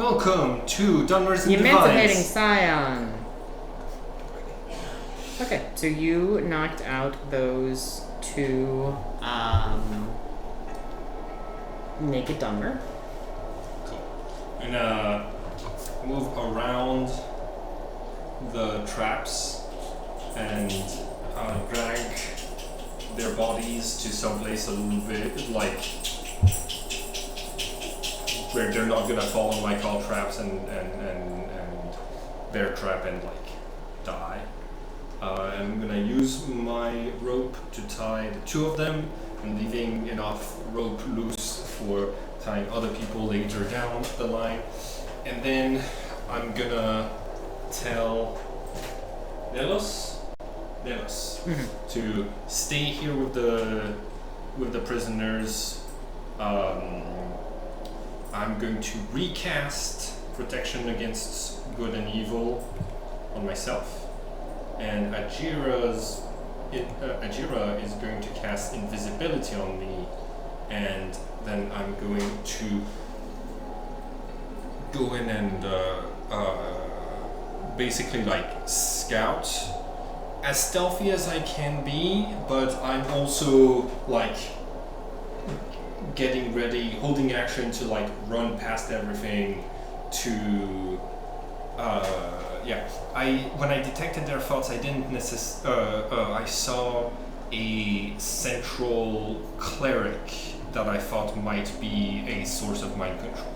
Welcome to Dunmers The Divines. Emancipating Scion. Okay, so you knocked out those two naked Dunmer. Cool. I'm gonna move around the traps and drag their bodies to someplace a little bit like where they're not gonna fall in my call traps and bear trap and like die. I'm gonna use my rope to tie the two of them and leaving enough rope loose for tying other people later down the line. And then I'm gonna tell Nelos to stay here with the prisoners. I'm going to recast Protection Against Good and Evil on myself, and Ajira is going to cast Invisibility on me, and then I'm going to go in and basically like scout as stealthy as I can be, but I'm also like getting ready, holding action to like run past everything to when I detected their thoughts, I didn't I saw a central cleric that I thought might be a source of mind control.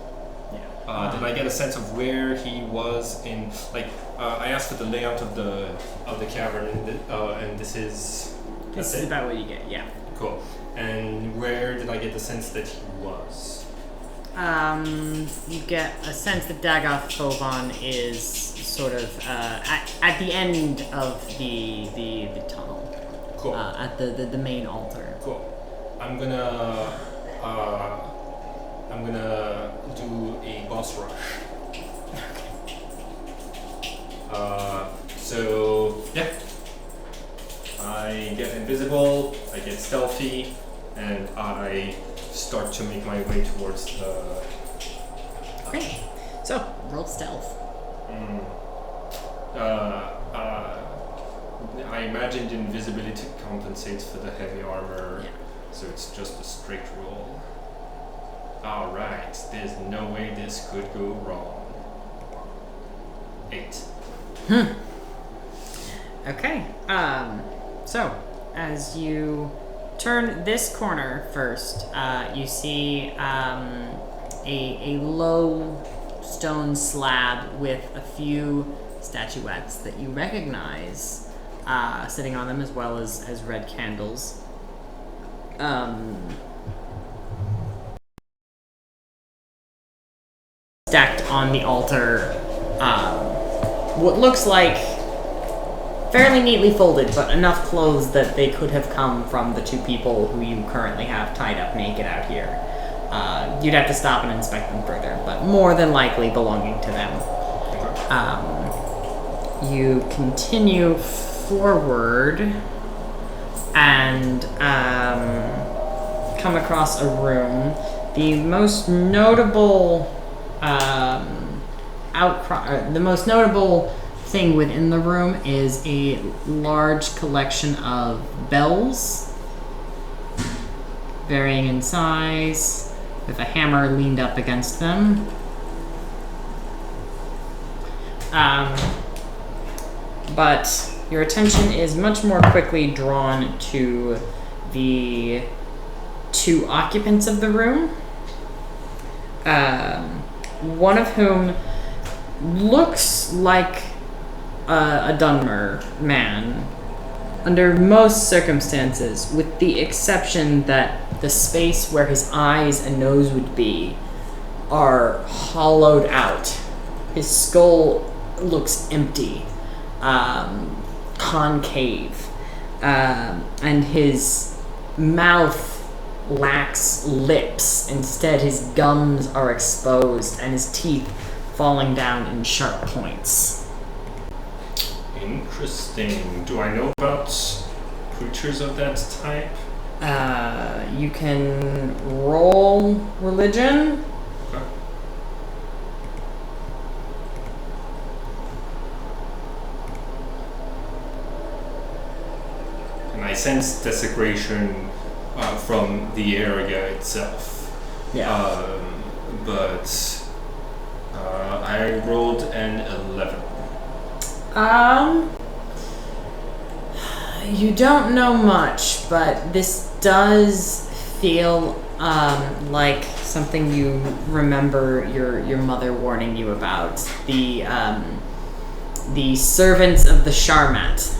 Did I get a sense of where he was in like I asked for the layout of the cavern and this is about what you get, yeah. Cool. And where did I get the sense that he was? You get a sense that Dagoth Fovan is sort of at the end of the tunnel. Cool. At the main altar. Cool. I'm gonna do a boss rush. So yeah. I get invisible, I get stealthy, and I start to make my way towards the... Great. So, roll stealth. I imagined invisibility compensates for the heavy armor, yeah. So it's just a straight roll. Alright, there's no way this could go wrong. 8. Okay. So, as you turn this corner first, you see a low stone slab with a few statuettes that you recognize sitting on them, as well as red candles. Stacked on the altar, what looks like fairly neatly folded, but enough clothes that they could have come from the two people who you currently have tied up naked out here. You'd have to stop and inspect them further, but more than likely belonging to them. You continue forward and come across a room. The most notable the most notable thing within the room is a large collection of bells, varying in size, with a hammer leaned up against them. But your attention is much more quickly drawn to the two occupants of the room, one of whom looks like a Dunmer man under most circumstances, with the exception that the space where his eyes and nose would be are hollowed out. His skull looks empty, concave, and his mouth lacks lips. Instead, his gums are exposed and his teeth falling down in sharp points. Interesting. Do I know about creatures of that type? You can roll religion. Okay. sense desecration from the area itself. Yeah. But I rolled an 11. You don't know much, but this does feel like something you remember your mother warning you about. The servants of the Sharmat,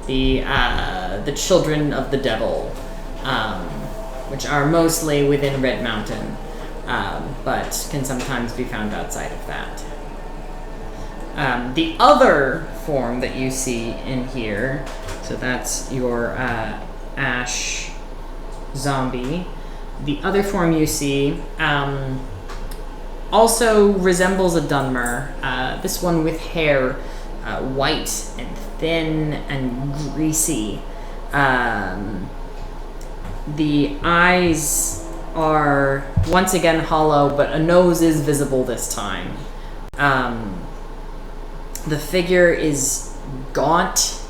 the children of the devil, which are mostly within Red Mountain, but can sometimes be found outside of that. The other form that you see in here, so that's your ash zombie. The other form you see also resembles a Dunmer. This one with hair white and thin and greasy. The eyes are once again hollow, but a nose is visible this time. The figure is gaunt,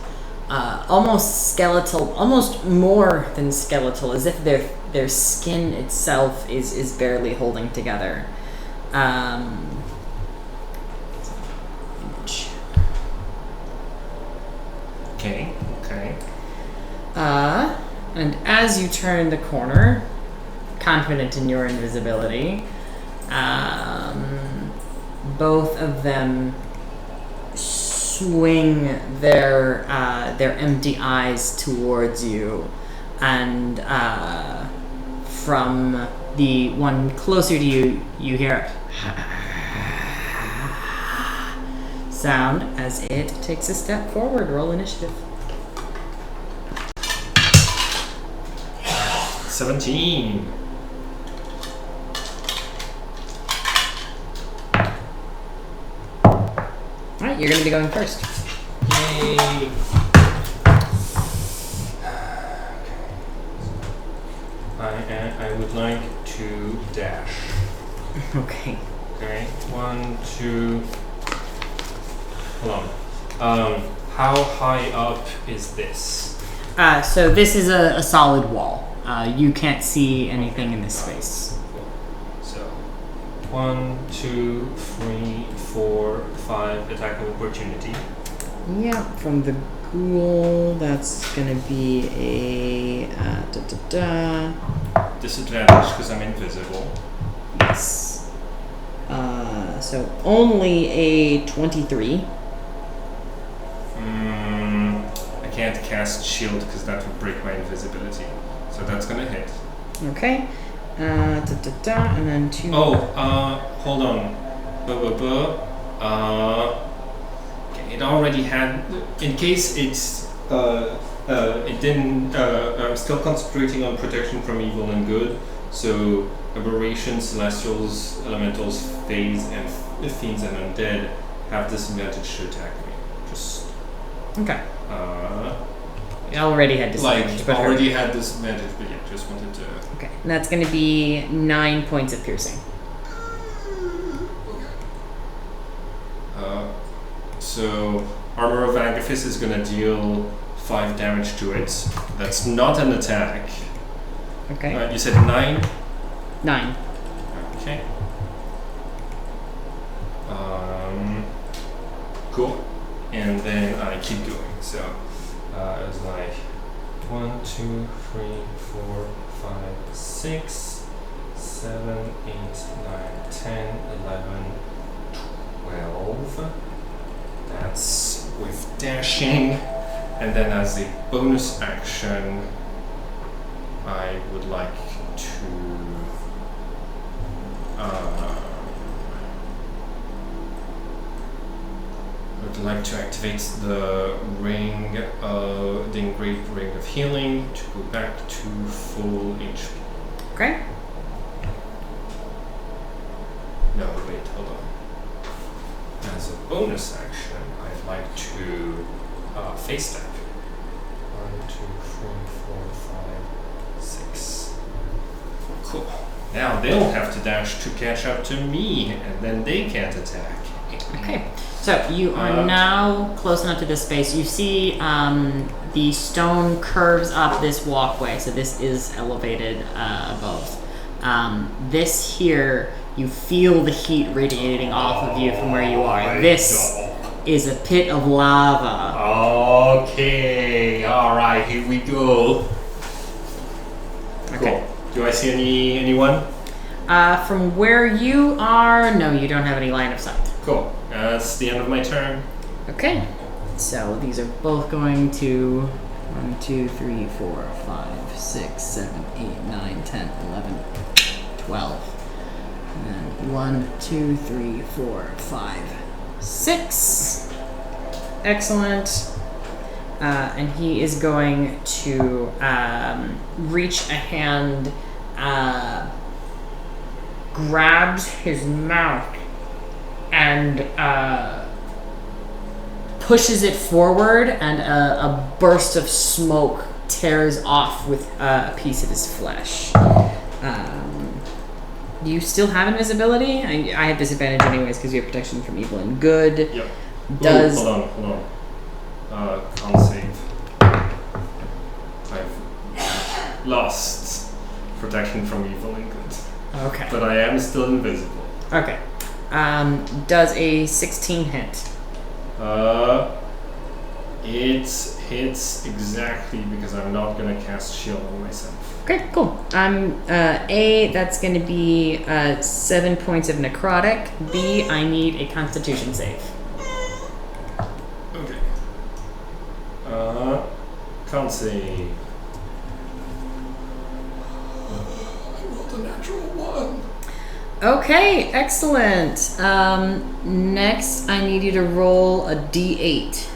almost skeletal, almost more than skeletal, as if their skin itself is barely holding together. Okay. And as you turn the corner, confident in your invisibility, both of them swing their empty eyes towards you, and from the one closer to you, you hear sound as it takes a step forward. Roll initiative. 17. Alright, you're gonna be going first. Yay! I would like to dash. Okay. Okay, 1, 2. Hold on. How high up is this? So this is a solid wall. You can't see anything in this space. So, 1, 2, 3, 4, 5. Attack of opportunity. Yeah, from the ghoul, that's gonna be a Disadvantage because I'm invisible. Yes. So only a 23. I can't cast shield because that would break my invisibility. So that's gonna hit. Okay. And then 2. Hold on. Okay, it already had. In case it didn't. I'm still concentrating on protection from evil and good. So aberrations, celestials, elementals, fays, and fiends and undead have disadvantage to attack me. Just. Okay. It already had disadvantage. Had disadvantage, but yeah, just wanted to. Okay, and that's going to be 9 points of piercing. So Armor of Agathis is going to deal 5 damage to it. That's not an attack. Okay. You said 9? 9. Okay. Cool. And then I keep going. So it was like 1, 2, 3, 4, 5, 6, 7, 8, 9, 10, 11, 12. That's with dashing. And then as a bonus action, I would like to activate the ring, the engraved ring of healing to go back to full HP. Okay. No, wait, hold on. As a bonus action, I'd like to face step. 1, 2, 3, 4, 5, 6. Cool. Now they'll have to dash to catch up to me, and then they can't attack. Okay, so you are now close enough to this space. You see the stone curves up this walkway, so this is elevated above. This here, you feel the heat radiating off of you from where you are. This is a pit of lava. Okay, alright, here we go. Okay. Cool. Do I see anyone? From where you are, no, you don't have any line of sight. Cool. That's the end of my turn. Okay. So these are both going to 1, 2, 3, 4, 5, 6, 7, 8, 9, 10, 11, 12. And then 1, 2, 3, 4, 5, 6. Excellent. And he is going to reach a hand, grabs his mouth, and pushes it forward, and a burst of smoke tears off with a piece of his flesh. Do you still have invisibility? I have disadvantage anyways because you have protection from evil and good. Yep. Does Hold on. Can't save. I've lost protection from evil and good. Okay. But I am still invisible. Okay. Does a 16 hit? It hits exactly because I'm not gonna cast shield on myself. Okay, cool. That's going to be 7 points of necrotic. B, I need a Constitution save. Okay. Can't save. I rolled a natural 1. Okay, excellent. Next, I need you to roll a D8.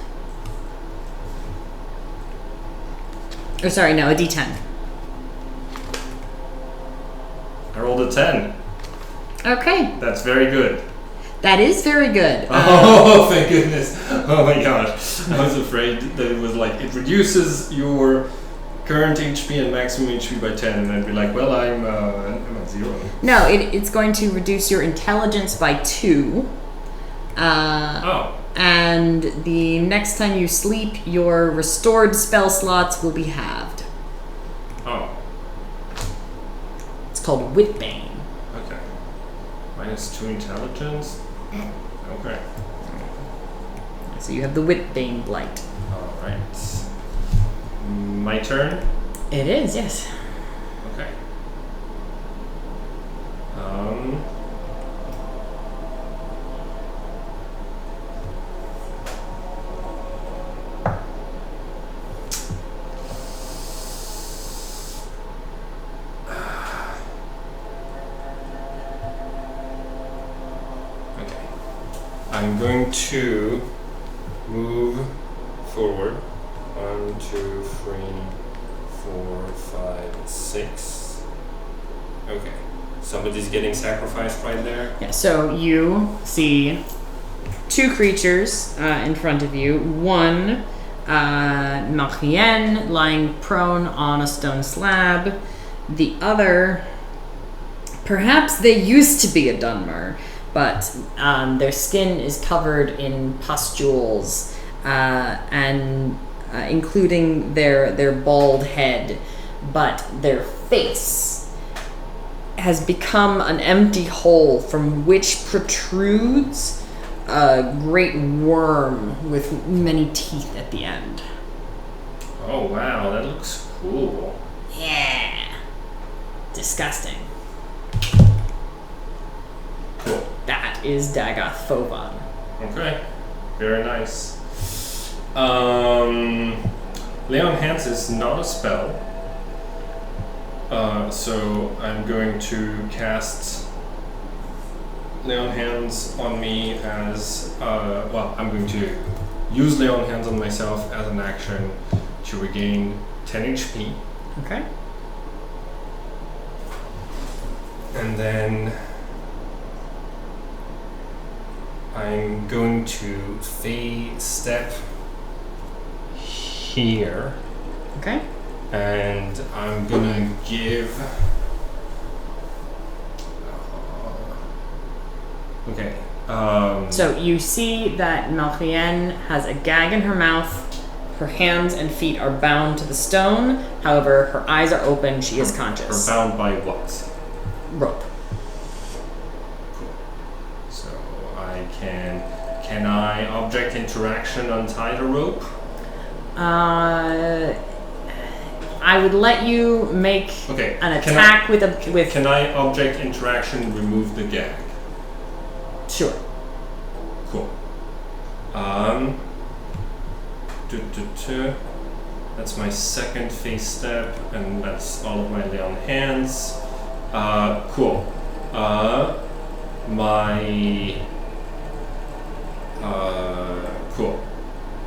Oh, sorry, no, a D10. I rolled a 10. Okay, That's very good. that is very good. Oh, thank goodness. Oh my god. I was afraid that it was like, it reduces your current HP and maximum HP by 10, and I'd be like, well, I'm at 0. No, it's going to reduce your intelligence by 2. And the next time you sleep, your restored spell slots will be halved. Oh. It's called Witbane. Okay. -2 intelligence? Okay. So you have the Witbane Blight. Alright. My turn? It is, yes. Okay. I'm going to move forward. 1, 2, 3, 4, 5, 6. Okay. Somebody's getting sacrificed right there. Yeah, so you see 2 creatures in front of you. One, Marien, lying prone on a stone slab. The other, perhaps they used to be a Dunmer, but their skin is covered in pustules, and including their bald head, but their face has become an empty hole from which protrudes a great worm with many teeth at the end. Oh wow, that looks cool. Yeah. Disgusting. Cool. That is Dagoth Fovan. Okay. Very nice. Lay on Hands is not a spell. So I'm going to cast Lay on Hands on me as, I'm going to use Lay on Hands on myself as an action to regain 10 HP. Okay. And then I'm going to Fey Step here. Okay. And I'm gonna give Okay. So you see that Malchienne has a gag in her mouth. Her hands and feet are bound to the stone. However, her eyes are open. She is conscious. Or bound by what? Rope. Cool. So I can I object interaction untie the rope? I would let you make an attack with. Can I object interaction remove the gag? Sure. Cool. That's my second phase step, and that's all of my lay on hands. Cool. Cool.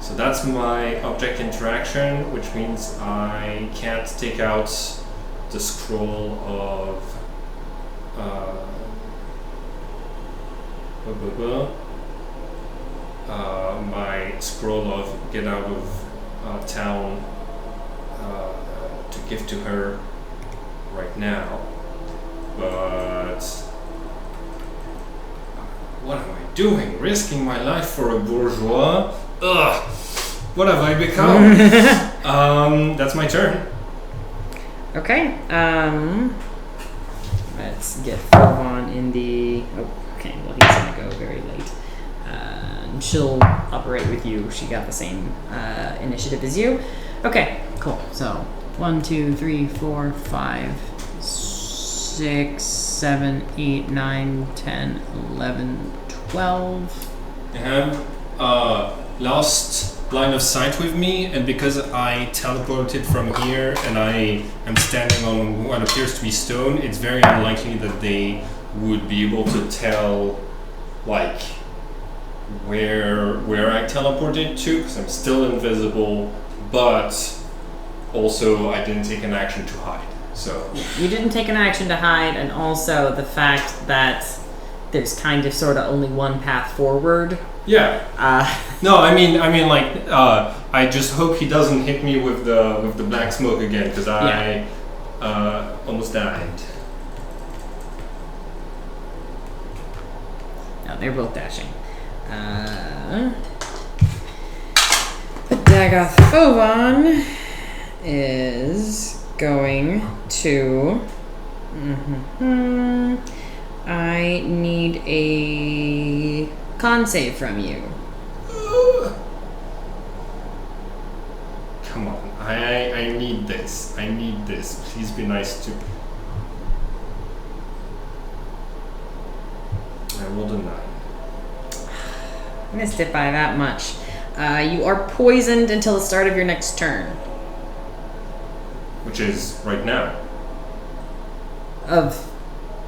So that's my object interaction, which means I can't take out the scroll of my scroll of get out of town to give to her right now. But what am I doing? Risking my life for a bourgeois? Ugh! What have I become? That's my turn. Okay. Let's get Fovon in the. Oh, okay. Well, he's gonna go very late. And she'll operate with you. She got the same initiative as you. Okay. Cool. So 1, 2, 3, 4, 5, 6, 7, 8, 9, 10, 11, 12. And lost line of sight with me, and because I teleported from here and I am standing on what appears to be stone, it's very unlikely that they would be able to tell like where I teleported to, because I'm still invisible, but also I didn't take an action to hide. So you didn't take an action to hide, and also the fact that there's kind of sort of only one path forward. Yeah. No, I mean, like, I just hope he doesn't hit me with the black smoke again, because I almost died. No, they're both dashing. But Dagoth Fovon is going to. I need a con save from you. Come on, I need this. I need this. Please be nice to. I rolled a 9. Missed it by that much. You are poisoned until the start of your next turn. Which is right now.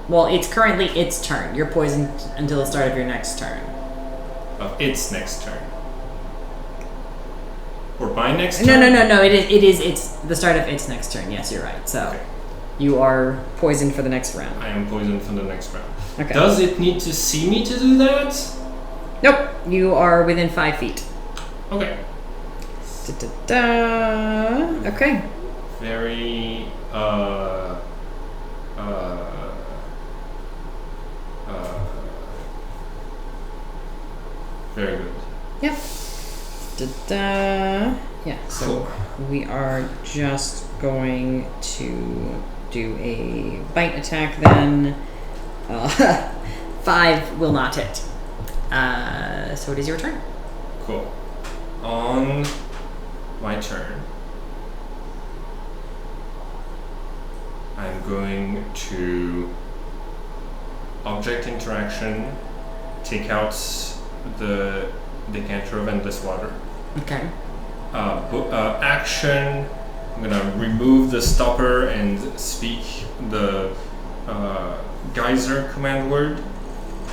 Well, it's currently its turn. You're poisoned until the start of your next turn. Of its next turn. Or my next turn? No. It's the start of its next turn. Yes, you're right. So, okay. You are poisoned for the next round. I am poisoned for the next round. Okay. Does it need to see me to do that? Nope. You are within 5 feet. Okay. Okay. Very, very good. Yep. Yeah, so cool. We are just going to do a bite attack then. 5 will not hit. So it is your turn. Cool. On my turn, I'm going to object interaction, take out the decanter of endless water. Okay. Action, I'm gonna remove the stopper and speak the geyser command word.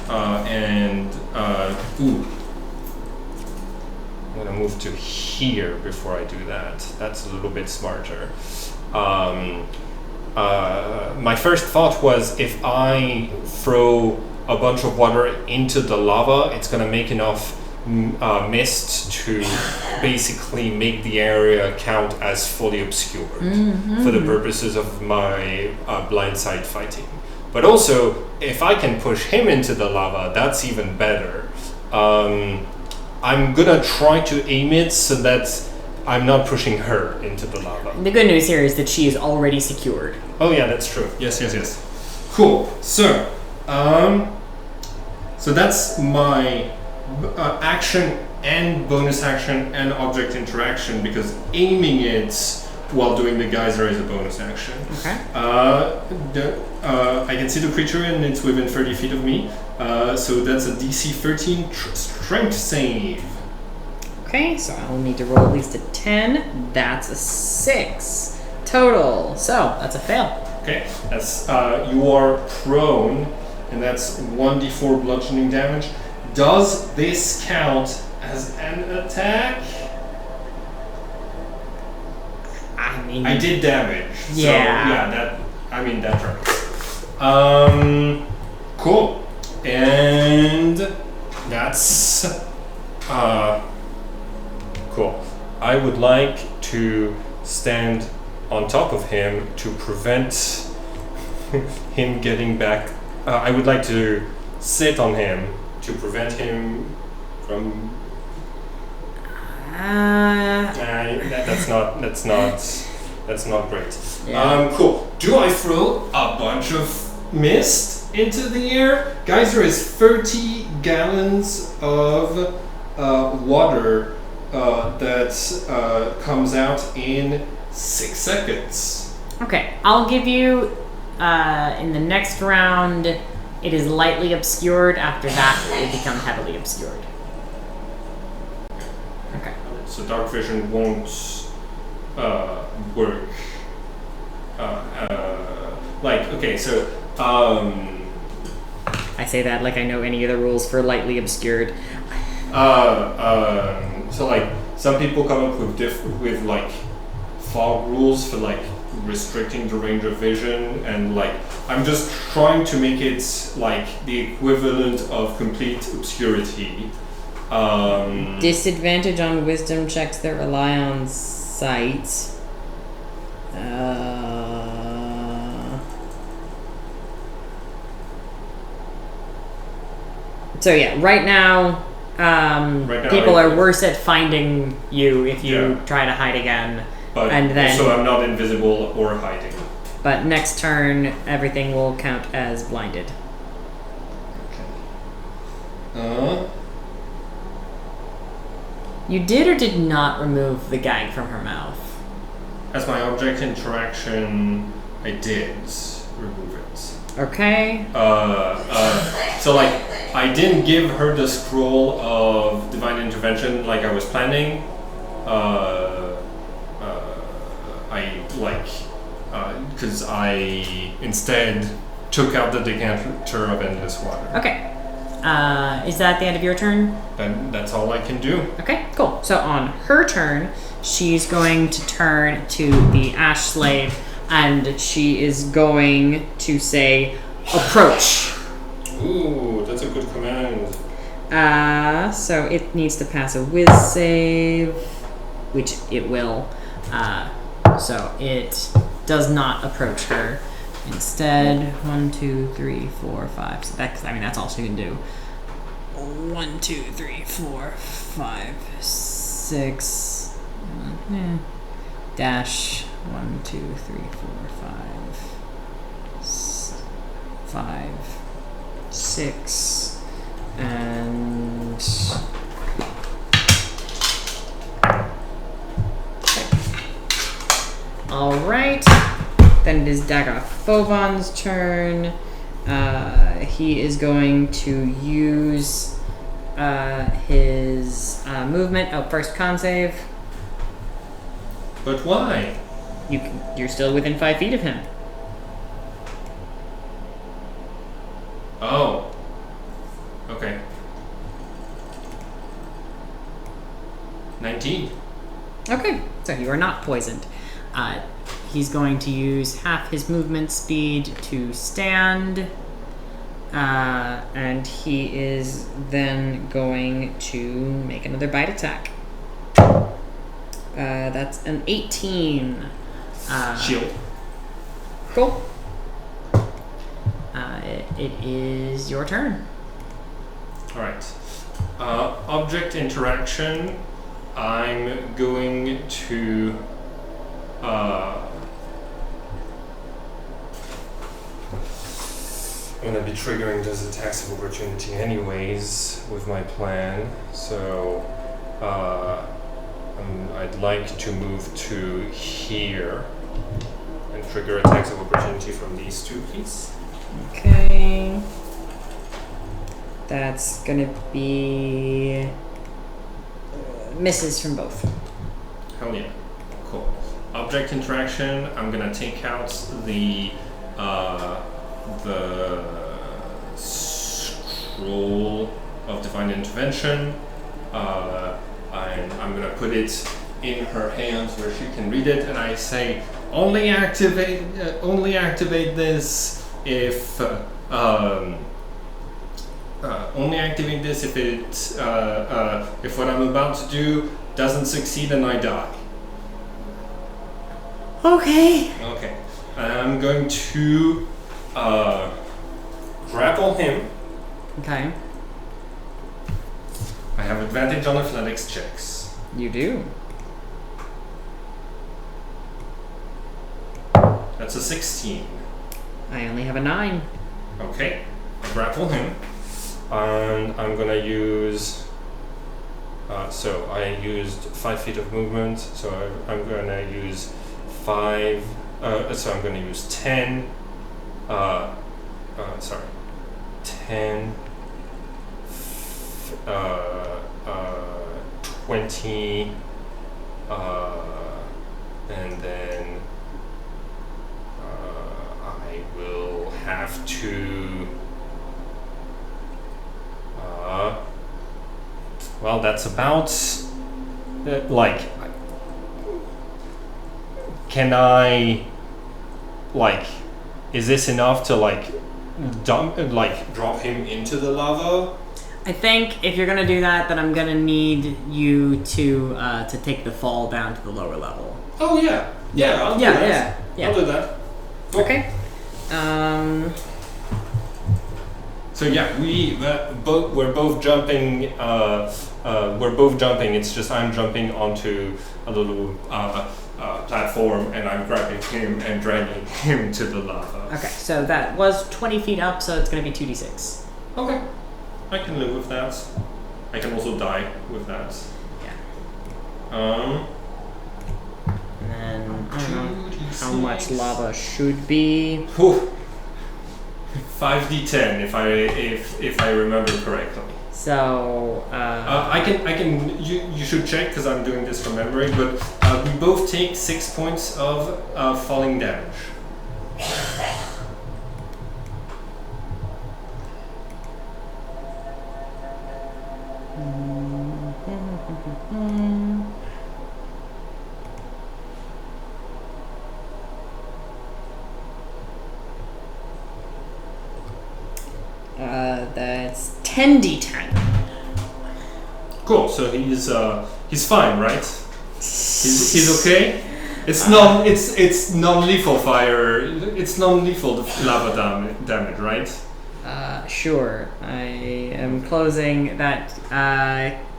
I'm gonna move to here before I do that. That's a little bit smarter. My first thought was if I throw a bunch of water into the lava, it's gonna make enough mist to basically make the area count as fully obscured for the purposes of my blindside fighting. But also, if I can push him into the lava, that's even better. I'm gonna try to aim it so that I'm not pushing her into the lava. The good news here is that she is already secured. Oh yeah, that's true. Yes. Cool. So, so that's my action and bonus action and object interaction, because aiming it while doing the geyser is a bonus action. Okay. I can see the creature and it's within 30 feet of me. So that's a DC 13 strength save. Okay, so I'll need to roll at least a 10. That's a 6 total. So that's a fail. Okay, that's you are prone, and that's 1d4 bludgeoning damage. Does this count as an attack? I mean, I did damage. Yeah. That tracks. Cool. And that's cool. I would like to stand on top of him to prevent him getting back. I would like to sit on him to prevent him from. That's not great. Yeah. Cool. Do I throw a bunch of mist into the air? Geyser is 30 gallons of water that comes out in 6 seconds. Okay, I'll give you in the next round. It is lightly obscured. After that, it becomes heavily obscured. Okay. So dark vision won't work. I say that like I know any of the rules for lightly obscured. So like some people come up with like fog rules for like restricting the range of vision, and like I'm just trying to make it like the equivalent of complete obscurity. Disadvantage on wisdom checks that rely on sight. So yeah, right now, people are worse at finding you if you try to hide again. But and then, also I'm not invisible or hiding. But next turn, everything will count as blinded. Okay. You did or did not remove the gag from her mouth? As my object interaction, I did remove it. Okay. So like, I didn't give her the scroll of divine intervention like I was planning. Because I instead took out the decanter of endless water. Okay. Is that the end of your turn? That's all I can do. Okay, cool. So on her turn, she's going to turn to the Ash Slave, and she is going to say, approach. Ooh, that's a good command. So it needs to pass a Wiz save, which it will. So it does not approach her. Instead, 1, 2, 3, 4, 5. So that's all she can do. 1, 2, 3, 4, 5, 6. Dash 1, 2, 3, 4, 5, 6, and all right. Then it is Dagafovon's turn. He is going to use his movement. Oh, first con save. But why? You're still within 5 feet of him. Oh. Okay. 19. Okay, so you are not poisoned. He's going to use half his movement speed to stand. And he is then going to make another bite attack. That's an 18. Shield. Cool. it is your turn. Alright. Object interaction. I'm going to I'm gonna be triggering those attacks of opportunity anyways with my plan. So I'd like to move to here and trigger attacks of opportunity from these two, please. Okay. That's gonna be misses from both. Hell yeah. Cool. Object interaction, I'm gonna take out the scroll of divine intervention. I'm gonna put it in her hands where she can read it, and I say only activate this if only activate this if if what I'm about to do doesn't succeed and I die. Okay. Okay. I'm going to grapple him. Okay. I have advantage on athletics checks. You do. That's a 16. I only have a 9. Okay. I grapple him. And I'm gonna use. So I used 5 feet of movement. So I'm gonna use 5. So I'm gonna use 10. 10. 20. And then I will have to. Well, that's about. Can I. Is this enough to drop him into the lava? I think if you're gonna do that, then I'm gonna need you to take the fall down to the lower level. Oh yeah, I'll do that. Yeah. I'll do that. Cool. Okay. So yeah, we're both jumping. We're both jumping. It's just I'm jumping onto a little platform, and I'm grabbing him and dragging him to the lava. Okay, so that was 20 feet up, so it's gonna be 2d6. Okay, I can live with that. I can also die with that. Yeah. And then I don't know how much lava should be. 5d10 if I remember correctly. So I can you should check because I'm doing this from memory, but we both take 6 points of falling damage. That's 10d10. Cool. So he's fine, right? He's okay. It's non-lethal fire. It's non-lethal lava damage, right? Sure. I am closing that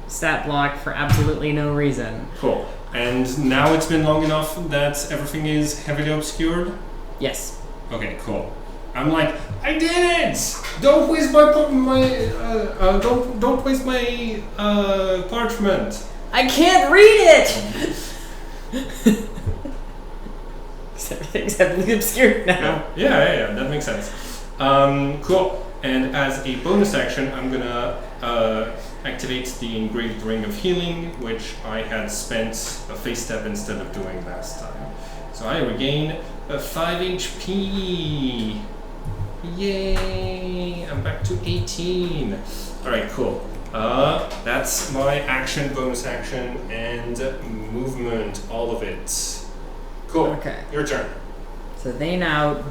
stat block for absolutely no reason. Cool. And now it's been long enough that everything is heavily obscured? Yes. Okay, cool. I'm like, I did it! Don't waste don't waste my parchment. I can't read it. Everything's heavily obscured now. Yeah, that makes sense. Cool. And as a bonus action, I'm gonna activate the engraved ring of healing, which I had spent a phase step instead of doing last time. So I regain 5 HP. Yay! I'm back to 18. Alright, cool. That's my action, bonus action, and movement, all of it. Cool. Okay. Your turn. So they now...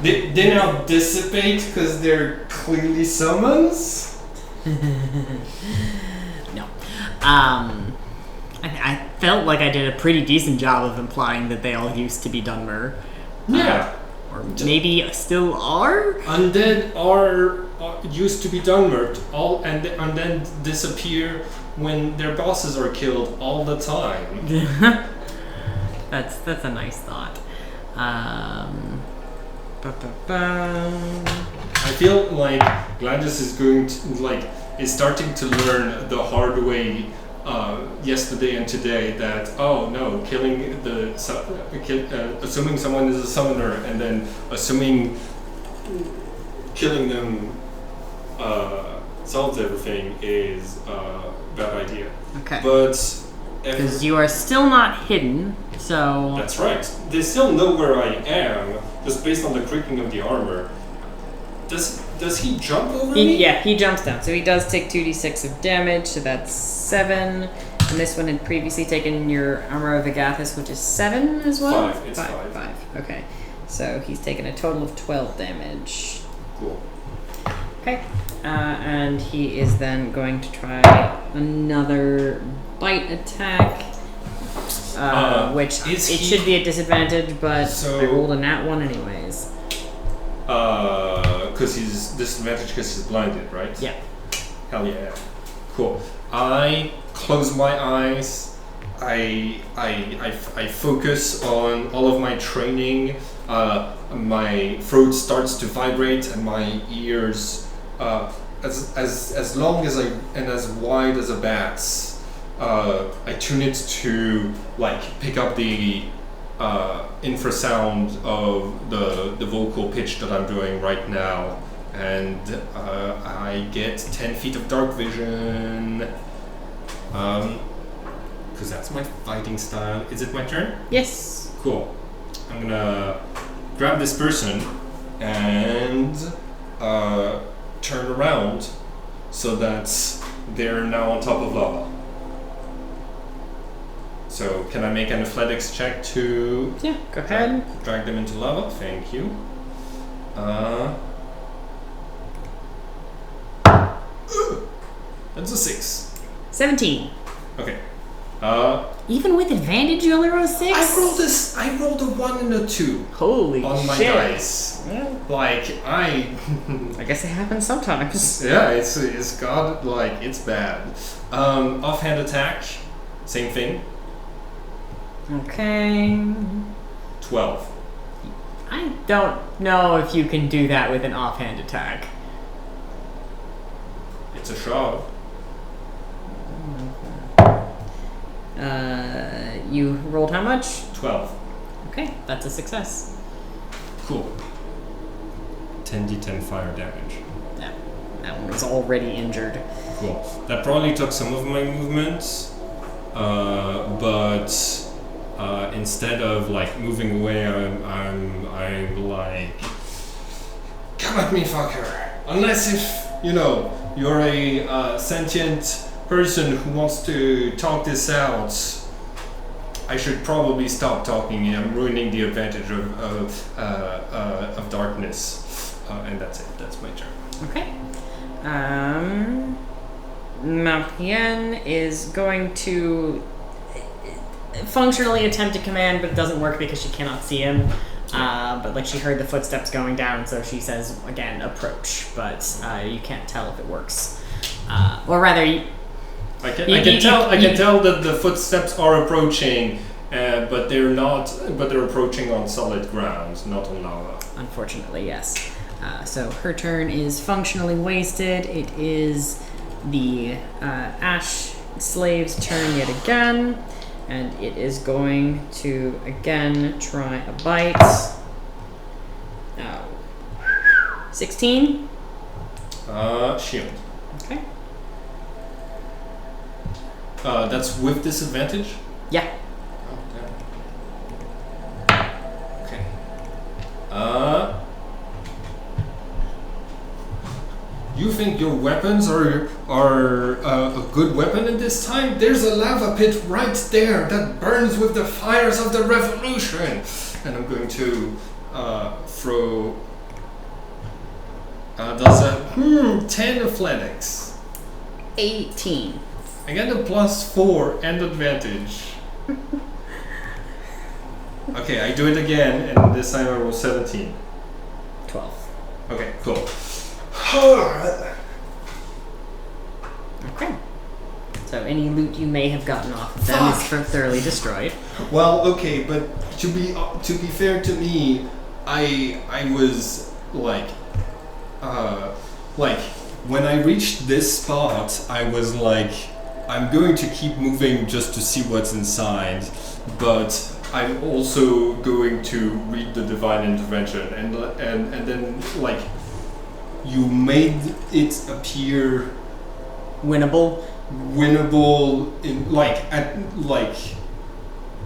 They now dissipate because they're clearly summons? No. I felt like I did a pretty decent job of implying that they all used to be Dunmer. Yeah. Or maybe still are? Undead are used to be Dunmers, and then disappear when their bosses are killed all the time. That's a nice thought. I feel like Gladys is is starting to learn the hard way yesterday and today that assuming someone is a summoner and then assuming killing them solves everything is a bad idea. Okay. But because you are still not hidden, so... That's right. They still know where I am, just based on the creaking of the armor. Does he jump over me? Yeah, he jumps down. So he does take 2d6 of damage, so that's 7. And this one had previously taken your Armor of Agathis, which is 7 as well? 5. It's 5. 5. Okay. So he's taken a total of 12 damage. Cool. Okay. And he is then going to try another bite attack. Which should be a disadvantage, but I rolled a nat 1 anyways. Because he's disadvantaged because he's blinded, right? Yeah. Hell yeah. Cool. I close my eyes. I focus on all of my training. My throat starts to vibrate, and my ears, as long as and as wide as a bat's. I tune it to pick up the infrasound of the vocal pitch that I'm doing right now, and I get 10 feet of dark vision. Because that's my fighting style. Is it my turn? Yes. Cool. I'm gonna grab this person and turn around so that they're now on top of lava. So can I make an athletics check to go ahead. Drag them into lava? Thank you. That's a 6. 17. Okay. Even with advantage, you only rolled 6? I rolled a 1 and a 2. Holy on my shit. dice. Yeah. I guess it happens sometimes. Yeah, it's got it's bad. Offhand attack, same thing. Okay. 12. I don't know if you can do that with an offhand attack. It's a shove. You rolled how much? 12. Okay, that's a success. Cool. 10d10 fire damage. Yeah, that one was already injured. Cool. That probably took some of my movements, but instead of moving away, I'm come at me, fucker. Unless if you're a sentient person who wants to talk this out, I should probably stop talking. I'm ruining the advantage of darkness, and that's it. That's my turn. Okay. Marianne is going to functionally attempt to command, but it doesn't work because she cannot see him. But she heard the footsteps going down, so she says again, approach. But you can't tell if it works, or rather, I can tell that the footsteps are approaching, but they're not. But they're approaching on solid ground, not on lava. Unfortunately, yes. So her turn is functionally wasted. It is the Ash Slave's turn yet again. And it is going to, again, try a bite. 16? Shield. Okay. That's with disadvantage? Yeah. Oh, damn. Okay. You think your weapons are a good weapon at this time? There's a lava pit right there that burns with the fires of the revolution. And I'm going to throw. Does a 10 athletics. 18. I get a +4 and advantage. Okay, I do it again, and this time I roll 17. 12. Okay, cool. Okay. So any loot you may have gotten off of them is thoroughly destroyed. Well, okay, but to be fair to me, I was like when I reached this spot, I was like, I'm going to keep moving just to see what's inside, but I'm also going to read the divine intervention, and then like you made it appear Winnable. Winnable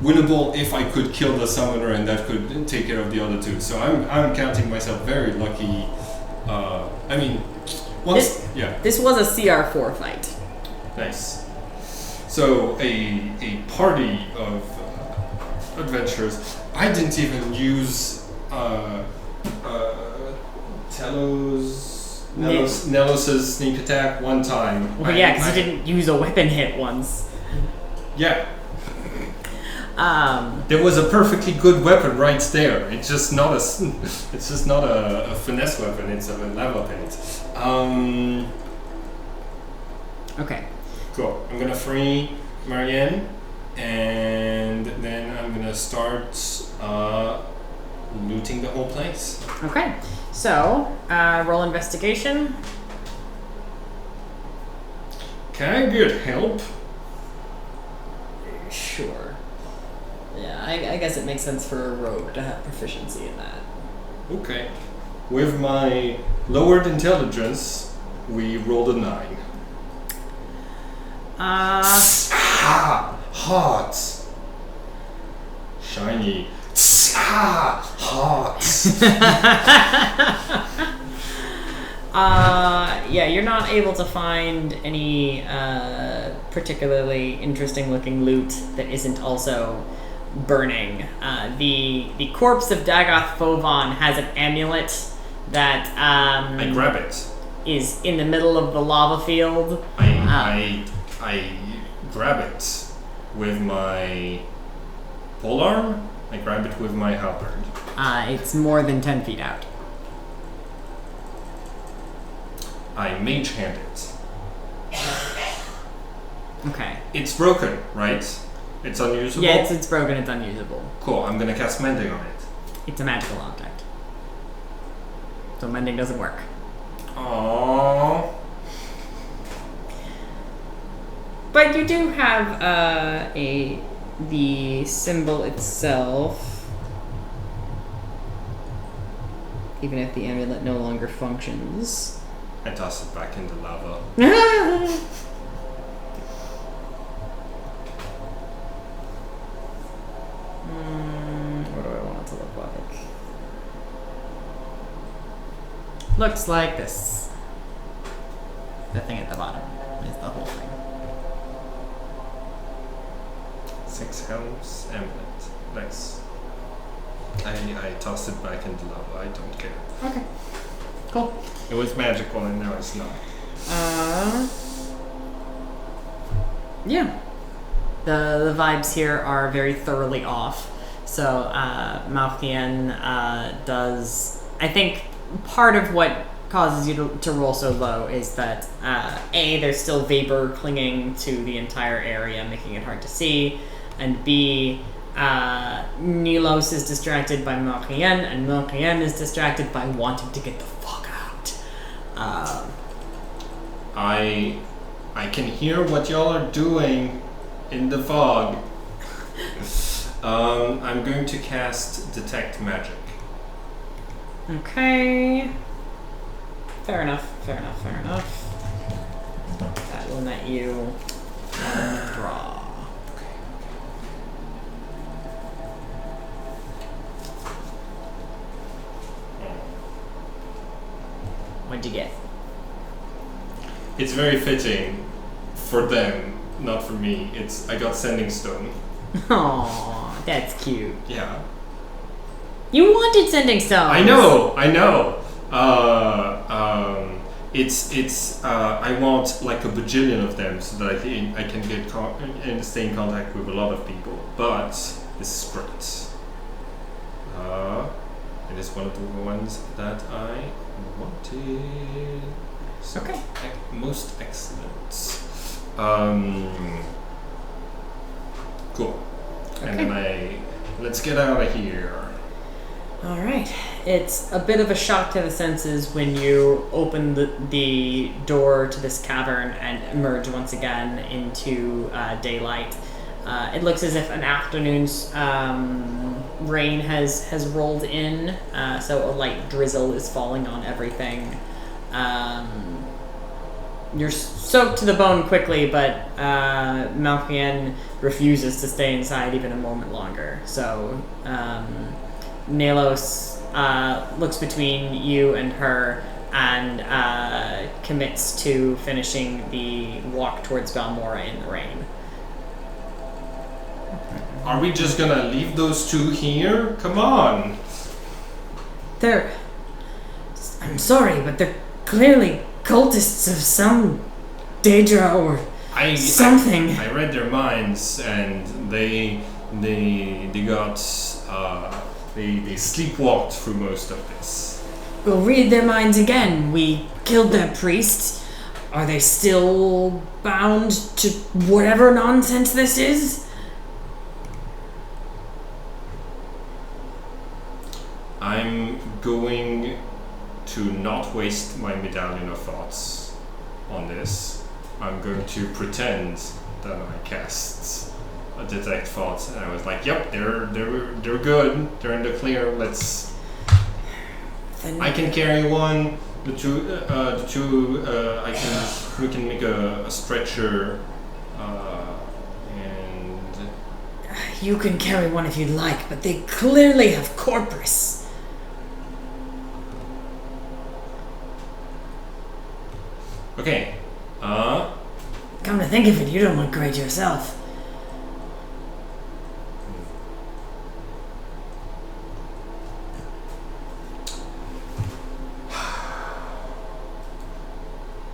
winnable if I could kill the summoner, and that could take care of the other two. So I'm counting myself very lucky. I mean, This was a CR4 fight. Nice. So a party of adventurers. I didn't even use Nelos's sneak attack one time. Well, yeah, because you didn't use a weapon hit once. Yeah. There was a perfectly good weapon right there. It's just not a finesse weapon. It's a lava paint. Okay. Cool. I'm gonna free Marianne, and then I'm gonna start looting the whole place. Okay. So, roll investigation. Can I get help? Sure. Yeah, I guess it makes sense for a rogue to have proficiency in that. Okay. With my lowered intelligence, we rolled a 9. Hot. Shiny. Hot. Yeah, you're not able to find any particularly interesting looking loot that isn't also burning. The corpse of Dagoth Fovan has an amulet that I grab it. is in the middle of the lava field. I grab it with my polearm. I grab it with my halberd. It's more than 10 feet out. I mage hand it. Okay. It's broken, right? It's unusable? Yeah, it's broken, it's unusable. Cool, I'm gonna cast Mending on it. It's a magical object. So mending doesn't work. Aww. But you do have the symbol itself, even if the amulet no longer functions. I toss it back in the lava. What do I want it to look like? Looks like this. The thing at the bottom is the whole thing. 6 helms, amulet. Nice. I tossed it back in the lava. I don't care. Okay. Cool. It was magical and now it's not. Yeah. The vibes here are very thoroughly off. So, Malkien does... I think part of what causes you to roll so low is that, A, there's still vapor clinging to the entire area, making it hard to see, and B, Nilos is distracted by Malkien, and Malkien is distracted by wanting to get the fuck out. I can hear what y'all are doing in the fog. I'm going to cast Detect Magic. Okay. Fair enough. That will net you draw. What'd you get? It's very fitting for them, not for me. I got Sending Stone. Aww, that's cute. Yeah. You wanted Sending Stones. I know. I want like a bajillion of them so that I can get and stay in contact with a lot of people. But this is great. It is one of the ones that I wanted. So, Okay. Most excellent. Cool. And then let's get out of here. All right. It's a bit of a shock to the senses when you open the door to this cavern and emerge once again into daylight. It looks as if an afternoon's rain has rolled in, so a light drizzle is falling on everything. You're soaked to the bone quickly, but Malkian refuses to stay inside even a moment longer. So Nalos looks between you and her and commits to finishing the walk towards Balmora in the rain. Are we just gonna leave those two here? Come on! I'm sorry, but they're clearly cultists of some Daedra or something. I read their minds, and they got they sleepwalked through most of this. We'll read their minds again. We killed their priest. Are they still bound to whatever nonsense this is? I'm going to not waste my medallion of thoughts on this. I'm going to pretend that I cast a detect thoughts, and I was like, "Yep, they're good. They're in the clear. Let's." I can carry one. The two. We can make a stretcher. And you can carry one if you'd like, but they clearly have corpus. Okay. Come to think of it, you don't look great yourself.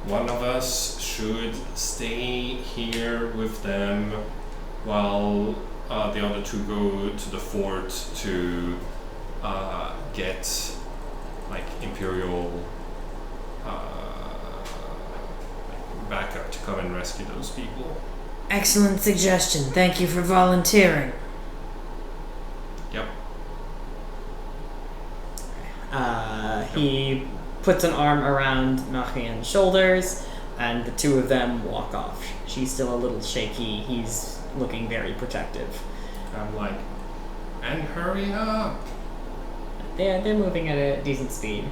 One of us should stay here with them while the other two go to the fort to get like Imperial backup to come and rescue those people. Excellent suggestion. Thank you for volunteering. Yep. He puts an arm around Machian's shoulders, and the two of them walk off. She's still a little shaky. He's looking very protective. I'm like, and hurry up. They're moving at a decent speed.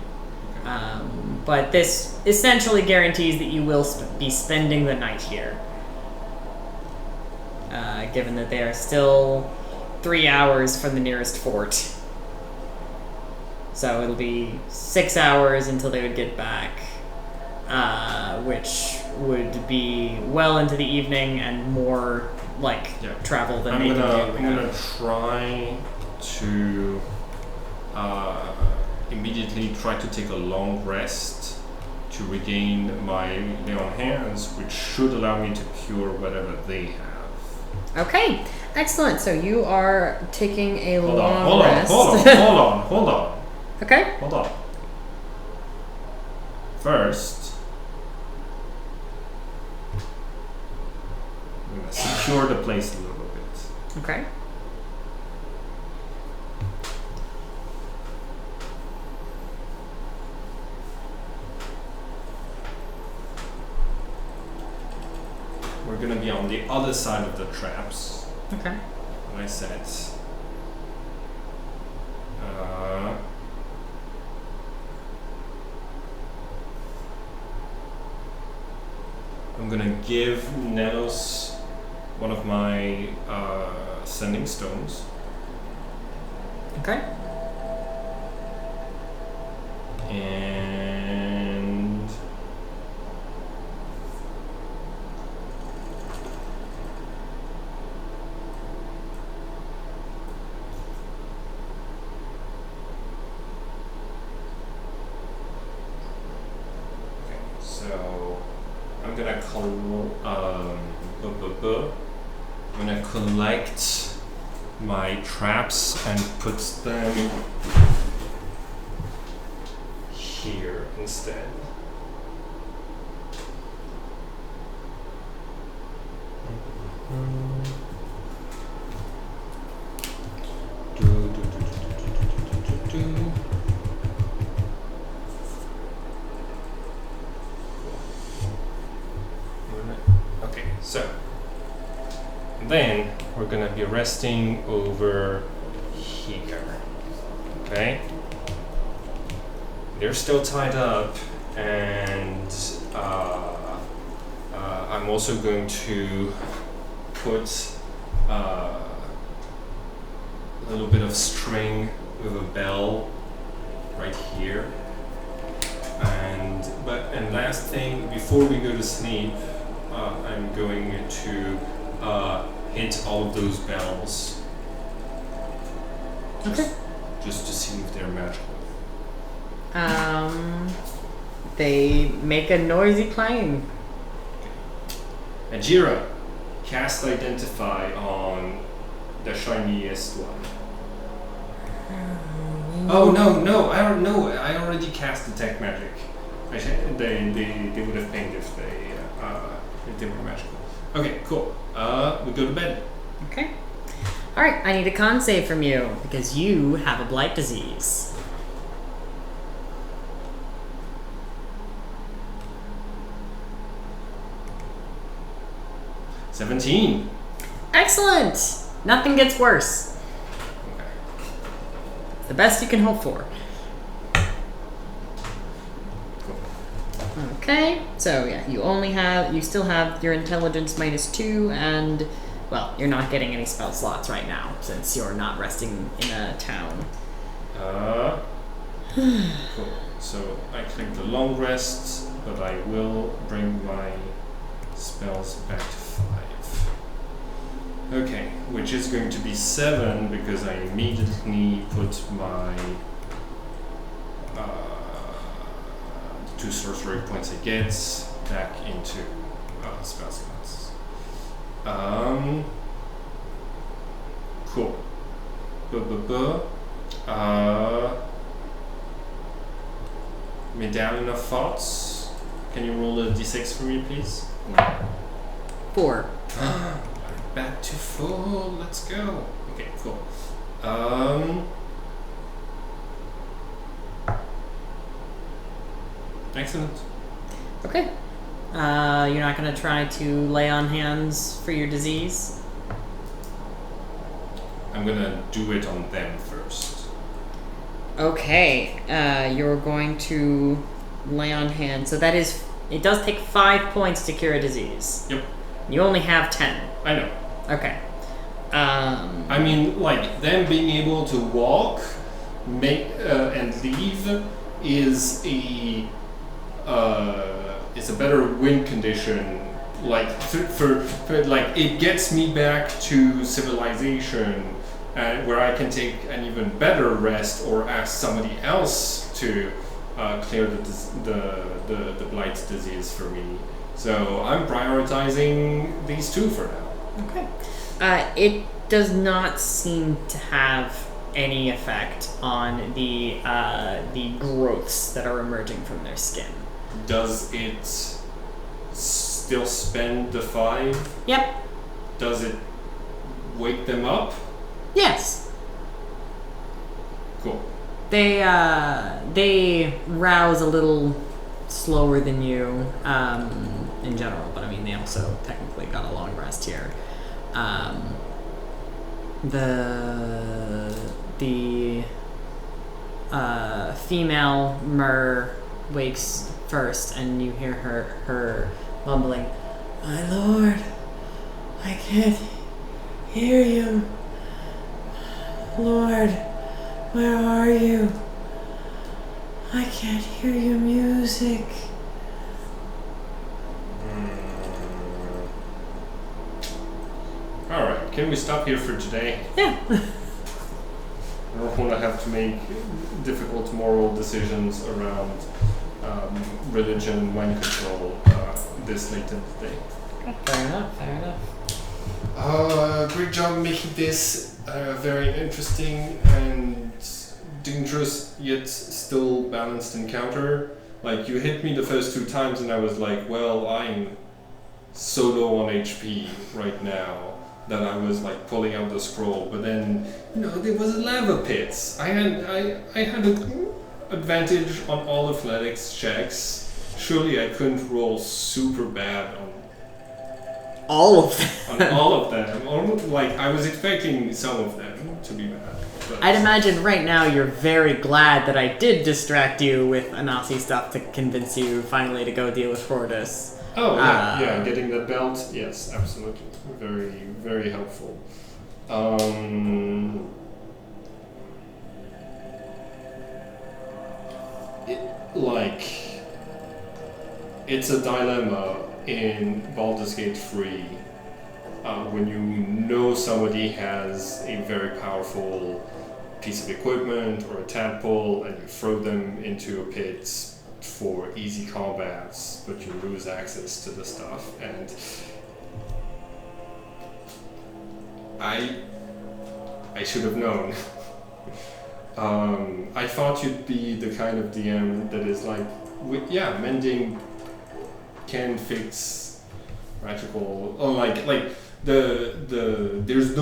But this essentially guarantees that you will be spending the night here. Given that they are still 3 hours from the nearest fort. So it'll be 6 hours until they would get back, which would be well into the evening and more travel than they can do. I'm gonna try to immediately try to take a long rest to regain my lay on hands, which should allow me to cure whatever they have. Okay, excellent. So you are taking a Hold long rest. Hold on. Okay. Hold on. First, I'm gonna secure the place a little bit. Okay. We're gonna be on the other side of the traps. Okay. Like I said. I'm gonna give Nelos one of my sending stones. Okay. And so I'm gonna collect my traps and put them here instead. Okay, so then we're gonna be resting over here. Okay? They're still tied up, and I'm also going to put a little bit of string with a bell right here. And last thing, before we go to sleep, I'm going to hit all of those bells. Just to see if they're magical. They make a noisy clang. Ajira, cast Identify on the shiniest one. Oh no! I don't know. I already cast Detect Magic. They would have pinged if they were magical. Okay, cool. We go to bed. Okay. All right. I need a con save from you because you have a blight disease. $17. Excellent. Nothing gets worse. Okay. It's the best you can hope for. Okay, so yeah, you still have your intelligence -2, and well, you're not getting any spell slots right now since you're not resting in a town. Cool. So I click the long rest, but I will bring my spells back to 5. Okay, which is going to be 7 because I immediately put my 2 sorcery points I get back into spell slots. Cool. Medallion of Thoughts. Can you roll a d6 for me, please? 4. Back to full. Let's go. Okay, cool. Excellent. Okay. You're not gonna try to lay on hands for your disease? I'm gonna do it on them first. Okay. You're going to lay on hands. So that is, it does take 5 points to cure a disease. Yep. You only have 10. I know. Okay. I mean, like, them being able to walk, and leave is a better win condition. Like for like, it gets me back to civilization, where I can take an even better rest or ask somebody else to clear the blight disease for me. So I'm prioritizing these 2 for now. Okay. It does not seem to have any effect on the growths that are emerging from their skin. Does it still spend the 5? Yep. Does it wake them up? Yes. Cool. They rouse a little slower than you in general, but I mean they also technically got a long rest here. The female Mer wakes first, and you hear her mumbling, "My lord, I can't hear you. Lord, where are you? I can't hear your music." Alright, can we stop here for today? Yeah. I don't want to have to make difficult moral decisions around religion, mind control this late in the day. Fair enough. Great job making this very interesting and dangerous yet still balanced encounter. Like, you hit me the first 2 times and I was like, well, I'm so low on HP right now that I was like pulling out the scroll, but then, there was a lava pit. I had an advantage on all athletics checks. Surely I couldn't roll super bad on all of them. On all of them. Like, I was expecting some of them to be bad. But I'd imagine right now you're very glad that I did distract you with Anasi stuff to convince you finally to go deal with Fortis. Oh, yeah, getting the belt, yes, absolutely. Very, very helpful. It's a dilemma in Baldur's Gate 3 when you know somebody has a very powerful piece of equipment or a tadpole and you throw them into a pit for easy combats, but you lose access to the stuff. And I should have known. I thought you'd be the kind of DM that is like, mending can fix magical. There's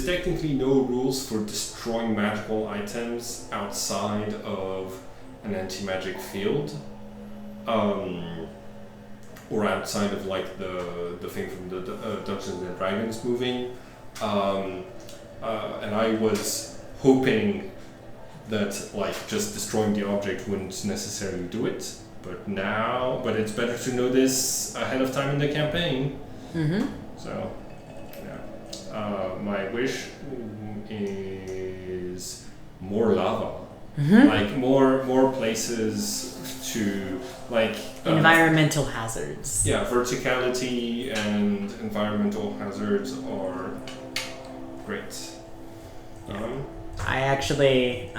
technically no rules for destroying magical items outside of an anti-magic field, or outside of like the thing from the Dungeons and Dragons movie, and I was hoping that like just destroying the object wouldn't necessarily do it, but it's better to know this ahead of time in the campaign. Mm-hmm. So, my wish is more lava. Mm-hmm. Like more places to like environmental hazards. Yeah, verticality and environmental hazards are great. I actually,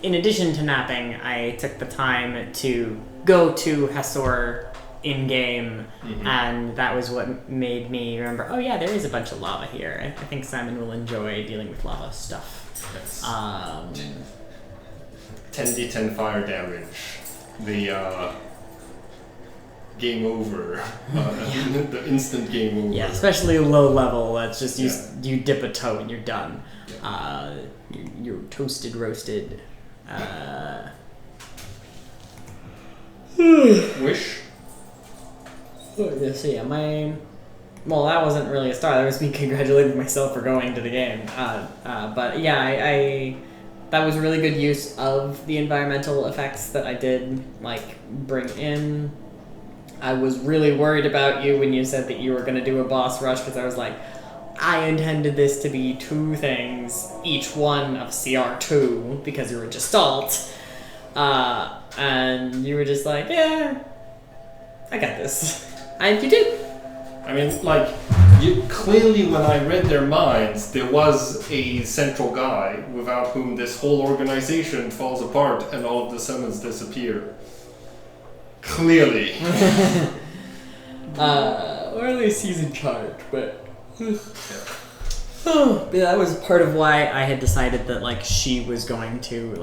in addition to napping, I took the time to go to Hasor in-game, and that was what made me remember, oh yeah, there is a bunch of lava here. I think Simon will enjoy dealing with lava stuff. Yes. 10d10 fire damage. The game over. The instant game over. Yeah, especially low level. That's just you dip a toe and you're done. Yeah. You're toasted, roasted. Wish? So yeah, well, that wasn't really a star. That was me congratulating myself for going to the game. But yeah, I that was really good use of the environmental effects that I did bring in. I was really worried about you when you said that you were going to do a boss rush, because I was like, I intended this to be 2 things, each one of CR2, because you're a Gestalt. And you were just like, yeah, I got this. And you did. I mean, clearly when I read their minds, there was a central guy without whom this whole organization falls apart and all of the summons disappear. Clearly. Or at least he's in charge, but... But that was part of why I had decided that, she was going to,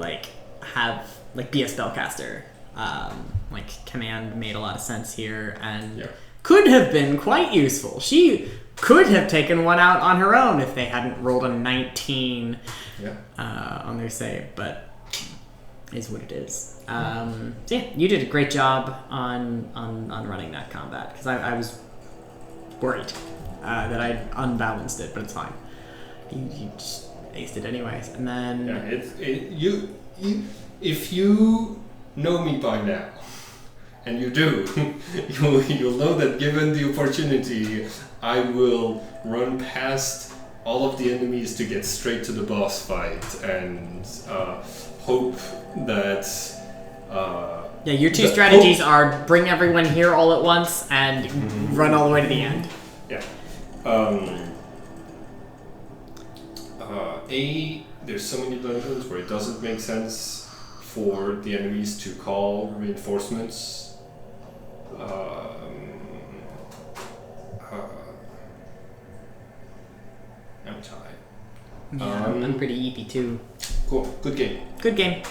be a spellcaster. Command made a lot of sense here, and could have been quite useful. She could have taken one out on her own if they hadn't rolled a 19 on their save, but is what it is. So yeah, you did a great job on running that combat, because I was worried that I'd unbalanced it, but it's fine. You just aced it anyways, and then if you know me by now, and you do, you'll know that given the opportunity, I will run past all of the enemies to get straight to the boss fight and hope that. Your 2 strategies are bring everyone here all at once and run all the way to the end. Yeah. There's so many dungeons where it doesn't make sense for the enemies to call reinforcements. Yeah, I'm pretty eepy too. Cool. Good game. Good game.